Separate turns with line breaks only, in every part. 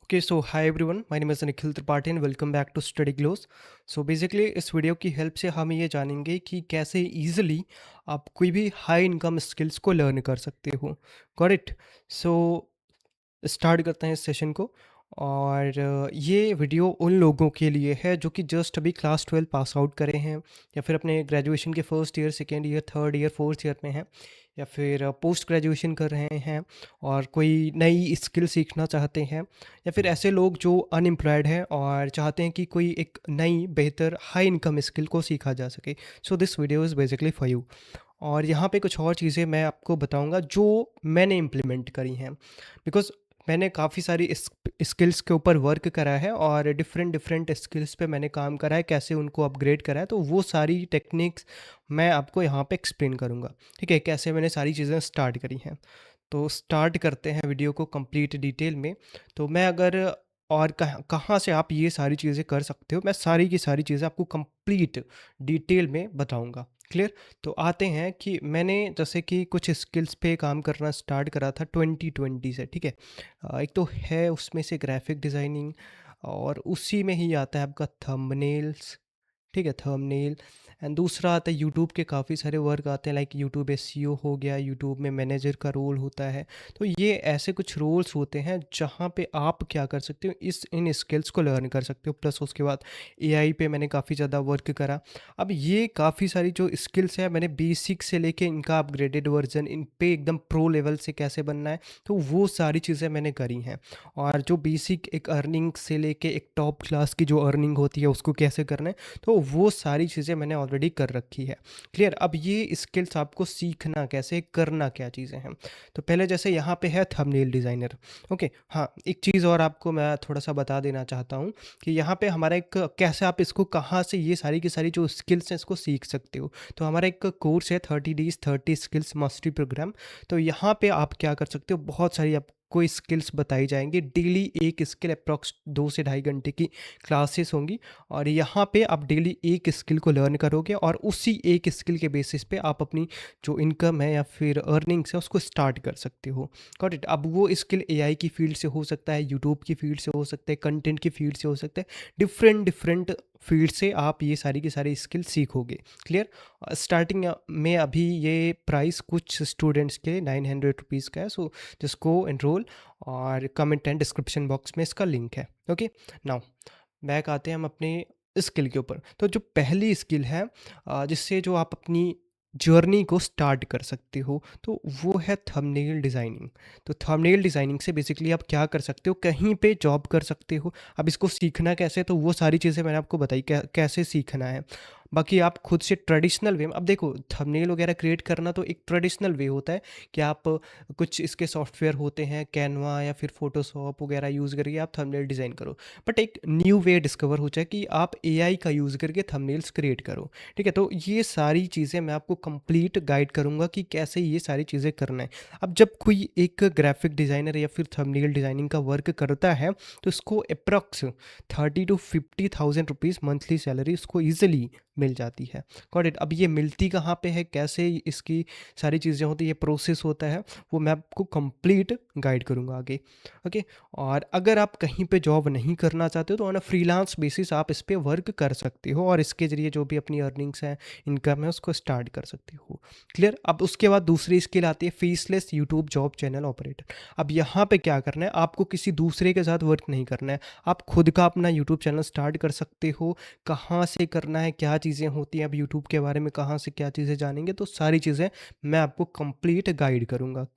Okay so hi everyone, my name is Nikhil Tripathi and welcome back to Study Glows. So basically इस video की help से हम ये जानेंगे कि कैसे इजीली आप कोई भी हाई इनकम स्किल्स को लर्न कर सकते हो। Got it. सो स्टार्ट करते हैं इस सेशन को। और ये वीडियो उन लोगों के लिए है जो कि जस्ट अभी क्लास 12 पास आउट करे हैं, या फिर अपने ग्रेजुएशन के first year, second year, third year, fourth year में हैं, या फिर पोस्ट ग्रेजुएशन कर रहे हैं और कोई नई स्किल सीखना चाहते हैं, या फिर ऐसे लोग जो अनएम्प्लॉयड हैं और चाहते हैं कि कोई एक नई बेहतर हाई इनकम स्किल को सीखा जा सके। So this video is basically for you. और यहाँ पे कुछ और चीज़ें मैं आपको बताऊँगा जो मैंने इम्प्लीमेंट करी हैं, बिकॉज़ मैंने काफ़ी सारी स्किल्स के ऊपर वर्क करा है और डिफरेंट डिफरेंट स्किल्स पे मैंने काम करा है, कैसे उनको अपग्रेड करा है, तो वो सारी टेक्निक्स मैं आपको यहाँ पे एक्सप्लेन करूँगा। ठीक है, कैसे मैंने सारी चीज़ें स्टार्ट करी हैं। तो स्टार्ट करते हैं वीडियो को कंप्लीट डिटेल में। तो मैं अगर और कहाँ कहाँ से आप ये सारी चीज़ें कर सकते हो, मैं सारी की सारी चीज़ें आपको कंप्लीट डिटेल में बताऊँगा। क्लियर? तो आते हैं कि मैंने जैसे कि कुछ स्किल्स पे काम करना स्टार्ट करा था 2020 से। ठीक है? एक तो है उसमें से ग्राफिक डिज़ाइनिंग, और उसी में ही आता है आपका थंबनेल्स। ठीक है, थंबनेल। एंड दूसरा आता है यूट्यूब के काफ़ी सारे वर्क आते हैं, लाइक यूट्यूब एसईओ हो गया, यूट्यूब में मैनेजर का रोल होता है। तो ये ऐसे कुछ रोल्स होते हैं जहाँ पे आप क्या कर सकते हो, इस इन स्किल्स को लर्न कर सकते हो। प्लस उसके बाद एआई पे मैंने काफ़ी ज़्यादा वर्क करा। अब ये काफ़ी सारी जो स्किल्स है, मैंने बेसिक से लेके इनका अपग्रेडेड वर्जन, इन पे एकदम प्रो लेवल से कैसे बनना है, तो वो सारी चीज़ें मैंने करी हैं। और जो बेसिक एक अर्निंग से लेके एक टॉप क्लास की जो अर्निंग होती है उसको कैसे करना है, तो वो सारी चीज़ें मैंने ऑलरेडी कर रखी है। क्लियर? अब ये स्किल्स आपको सीखना कैसे, करना क्या चीज़ें हैं। तो पहले जैसे यहाँ पे है थंबनेल डिज़ाइनर। ओके, हाँ, एक चीज़ और आपको मैं थोड़ा-सा बता देना चाहता हूँ कि यहाँ पे हमारा एक कैसे आप इसको कहाँ से ये सारी की सारी जो स्किल्स हैं इसको सीख सकते हो। तो हमारा एक कोर्स है 30 डेज़ 30 स्किल्स मास्टरी प्रोग्राम। तो यहाँ पे आप क्या कर सकते हो, बहुत सारी आपको स्किल्स बताई जाएँगी। डेली एक स्किल अप्रॉक्स 2 से ढाई घंटे की क्लासेस होंगी, और यहाँ पे आप डेली एक स्किल को लर्न करोगे और उसी एक स्किल के बेसिस पे आप अपनी जो इनकम है या फिर अर्निंग्स है उसको स्टार्ट कर सकते हो। Got it? अब वो स्किल एआई की फील्ड से हो सकता है, यूट्यूब की फील्ड से हो सकता है, कंटेंट की फील्ड से हो सकता है। डिफरेंट डिफरेंट फील्ड से आप ये सारी की सारी स्किल सीखोगे। क्लियर? स्टार्टिंग में अभी ये प्राइस कुछ स्टूडेंट्स के लिए 900 रुपीज़ का है। सो जस्ट गो एनरोल, और कमेंट एंड डिस्क्रिप्शन बॉक्स में इसका लिंक है। ओके, नाउ बैक आते हैं हम अपने स्किल के ऊपर। तो जो पहली स्किल है जिससे जो आप अपनी जर्नी को स्टार्ट कर सकते हो, तो वो है थंबनेल डिज़ाइनिंग। तो थंबनेल डिज़ाइनिंग से बेसिकली आप क्या कर सकते हो, कहीं पे जॉब कर सकते हो। अब इसको सीखना कैसे, तो वो सारी चीज़ें मैंने आपको बताई कैसे सीखना है। बाकी आप खुद से ट्रेडिशनल वे में, अब देखो थंबनेल वगैरह क्रिएट करना तो एक ट्रेडिशनल वे होता है कि आप कुछ इसके सॉफ्टवेयर होते हैं, कैनवा या फिर फोटोशॉप वगैरह यूज़ करके आप थंबनेल डिज़ाइन करो। बट एक न्यू वे डिस्कवर हो जाए कि आप एआई का यूज़ करके थंबनेल्स क्रिएट करो। ठीक है? तो ये सारी चीज़ें मैं आपको कंप्लीट गाइड करूँगा कि कैसे ये सारी चीज़ें करना है। अब जब कोई एक ग्राफिक डिज़ाइनर या फिर थंबनेल डिज़ाइनिंग का वर्क करता है, तो इसको अप्रॉक्स 30 टू 50,000 रुपीज़ मंथली सैलरी उसको ईजिली मिल जाती है। Got it? अब ये मिलती कहाँ पे है, कैसे इसकी सारी चीज़ें होती है, ये प्रोसेस होता है, वो मैं आपको कंप्लीट गाइड करूँगा आगे। ओके? और अगर आप कहीं पे जॉब नहीं करना चाहते हो, तो ऑन अ फ्रीलांस बेसिस आप इस पे वर्क कर सकते हो और इसके ज़रिए जो भी अपनी अर्निंग्स हैं, इनकम है, उसको स्टार्ट कर सकते हो। क्लियर? अब उसके बाद दूसरी स्किल आती है faceless YouTube job channel operator. अब यहाँ पे क्या करना है, आपको किसी दूसरे के साथ वर्क नहीं करना है। आप खुद का अपना यूट्यूब चैनल स्टार्ट कर सकते हो। कहाँ से करना है, क्या चीज़ें होती हैं, अब यूट्यूब के बारे में कहाँ से क्या चीज़ें जानेंगे, तो सारी चीज़ें मैं आपको कंप्लीट गाइड करूँगा।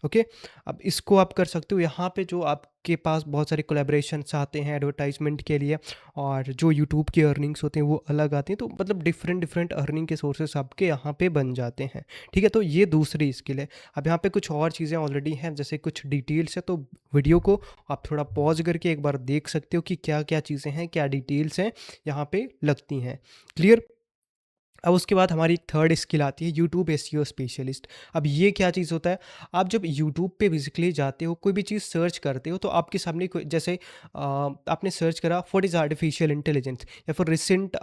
ओके? अब इसको आप कर सकते हो। यहाँ पे जो आपके पास बहुत सारे कोलैबोरेशंस आते हैं एडवर्टाइजमेंट के लिए, और जो यूट्यूब की अर्निंग्स होती हैं वो अलग आती हैं, तो मतलब डिफरेंट डिफरेंट अर्निंग के सोर्सेस आपके यहाँ पे बन जाते हैं। ठीक है? तो ये दूसरी स्किल है। अब यहाँ पे कुछ और चीज़ें ऑलरेडी हैं, जैसे कुछ डिटेल्स है, तो वीडियो को आप थोड़ा पॉज करके एक बार देख सकते हो कि क्या क्या चीज़ें हैं, क्या डिटेल्स हैं यहाँ पे लगती हैं। क्लियर? अब उसके बाद हमारी थर्ड स्किल आती है यूट्यूब एसईओ स्पेशलिस्ट। अब ये क्या चीज़ होता है, आप जब यूट्यूब पे बेसिकली जाते हो, कोई भी चीज़ सर्च करते हो, तो आपके सामने कोई जैसे आपने सर्च करा व्हाट इज़ आर्टिफिशियल इंटेलिजेंस, या फिर रिसेंट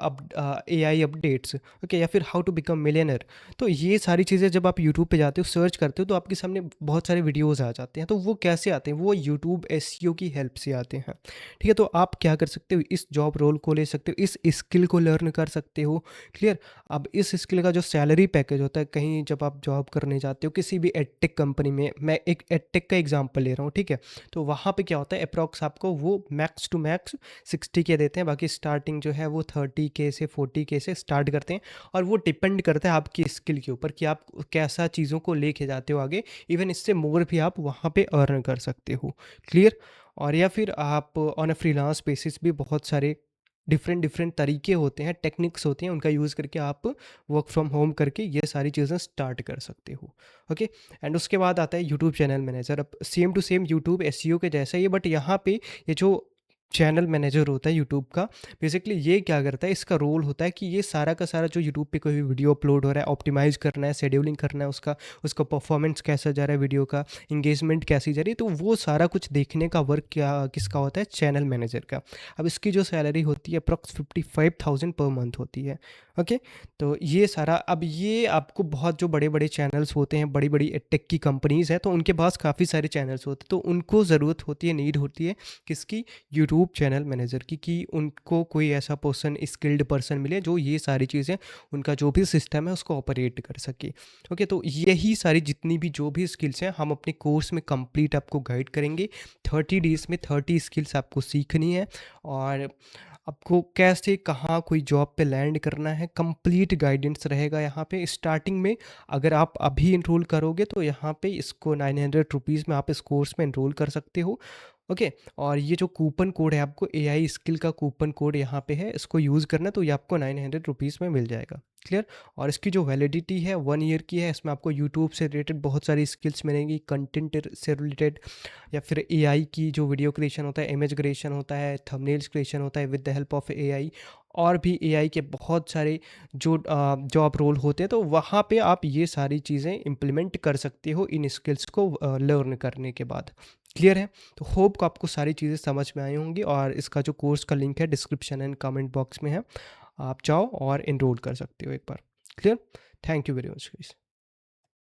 एआई अपडेट्स, ओके, या फिर हाउ टू बिकम मिलियनर। तो ये सारी चीज़ें जब आप यूट्यूब पे जाते हो सर्च करते हो, तो आपके सामने बहुत सारे वीडियोज़ आ जाते हैं। तो वो कैसे आते हैं, वो यूट्यूब एसईओ की हेल्प से आते हैं। ठीक है, तो आप क्या कर सकते हो, इस जॉब रोल को ले सकते हो, इस स्किल को लर्न कर सकते हो। क्लियर। अब इस स्किल का जो सैलरी पैकेज होता है, कहीं जब आप जॉब करने जाते हो किसी भी एडटेक कंपनी में, मैं एक एडटेक का एग्जांपल ले रहा हूँ, ठीक है। तो वहाँ पे क्या होता है, अप्रॉक्स आपको वो मैक्स टू मैक्स 60 के देते हैं, बाकी स्टार्टिंग जो है वो 30 के से 40 के से स्टार्ट करते हैं। और वो डिपेंड करता है आपकी स्किल के ऊपर कि आप कैसा चीज़ों को लेके जाते हो आगे। इवन इससे मोर भी आप वहाँ पे अर्न कर सकते हो। क्लियर। और या फिर आप ऑन अ फ्रीलांस बेसिस भी बहुत सारे डिफरेंट डिफरेंट तरीके होते हैं, टेक्निक्स होते हैं, उनका यूज़ करके आप वर्क फ्रॉम होम करके ये सारी चीज़ें स्टार्ट कर सकते हो। ओके। एंड उसके बाद आता है यूट्यूब चैनल मैनेजर। अब same to same YouTube SEO के जैसा ही है, बट यहाँ पे ये जो चैनल मैनेजर होता है यूट्यूब का, बेसिकली ये क्या करता है, इसका रोल होता है कि ये सारा का सारा जो यूट्यूब पे कोई भी वीडियो अपलोड हो रहा है, ऑप्टिमाइज करना है, शेड्यूलिंग करना है, उसका उसका परफॉर्मेंस कैसा जा रहा है, वीडियो का इंगेजमेंट कैसी जा रही है, तो वो सारा कुछ देखने का वर्क क्या किसका होता है, चैनल मैनेजर का। अब इसकी जो सैलरी होती है अप्रॉक्स 55,000 पर मंथ होती है। ओके। तो ये सारा, अब ये आपको बहुत जो बड़े बड़े चैनल्स होते हैं, बड़ी बड़ी टेक की कंपनीज़ हैं, तो उनके पास काफ़ी सारे चैनल्स होते हैं, तो उनको ज़रूरत होती है, नीड होती है किसकी, यूट्यूब चैनल मैनेजर की, कि उनको कोई ऐसा पर्सन, स्किल्ड पर्सन मिले जो ये सारी चीज़ें, उनका जो भी सिस्टम है उसको ऑपरेट कर सके। ओके। तो यही सारी जितनी भी जो भी स्किल्स हैं हम अपने कोर्स में कंप्लीट आपको गाइड करेंगे। 30 डेज़ में 30 स्किल्स आपको सीखनी है, और आपको कैसे कहाँ कोई जॉब पे लैंड करना है, कंप्लीट गाइडेंस रहेगा यहाँ पे स्टार्टिंग में। अगर आप अभी इनरोल करोगे तो यहाँ पे इसको 900 रुपीज़ में आप इस कोर्स में इनरोल कर सकते हो। ओके। और ये जो कूपन कोड है, आपको एआई स्किल का कूपन कोड यहाँ पे है, इसको यूज़ करना, तो ये आपको 900 रुपीज़ में मिल जाएगा। क्लियर। और इसकी जो वैलिडिटी है 1 ईयर की है। इसमें आपको यूट्यूब से रिलेटेड बहुत सारी स्किल्स मिलेंगी, कंटेंट से रिलेटेड, या फिर एआई की जो वीडियो क्रिएशन होता है, इमेज क्रिएशन होता है, थंबनेल्स क्रिएशन होता है with the help of AI, और भी एआई के बहुत सारे जो जॉब रोल होते हैं, तो वहाँ पे आप ये सारी चीज़ें इम्प्लीमेंट कर सकते हो इन स्किल्स को लर्न करने के बाद। क्लियर है। तो होप को आपको सारी चीज़ें समझ में आई होंगी, और इसका जो कोर्स का लिंक है डिस्क्रिप्शन एंड कमेंट बॉक्स में है, आप जाओ और इनरोल कर सकते हो एक बार। Clear. Thank you very much guys.